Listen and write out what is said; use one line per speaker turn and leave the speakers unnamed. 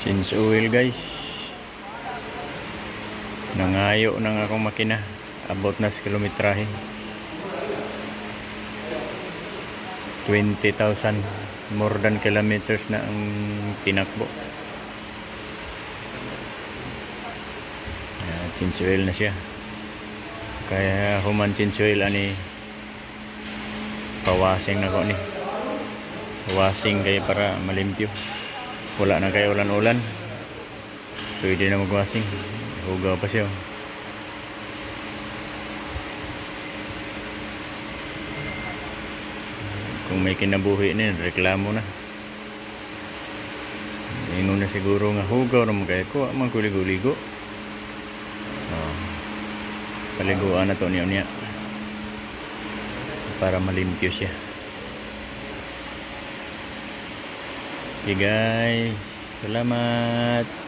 Change oil guys. Nangayo ng akong makina. About na sa kilometrahe. 20,000 more than kilometers na ang tinakbo. Change oil na siya. Kaya human change oil ani pawasing na ko ni. Washing kaya para malimpyo. Wala na kayo ulan-ulan. Pwede na magwashing. Hugaw pa siya. Kung may kinabuhi na, reklamo na. Ingon na siguro nga hugaw na mga ko. Amang kuligo-ligo. Paliguan na to niya para malimpyo siya. Okay guys, salamat.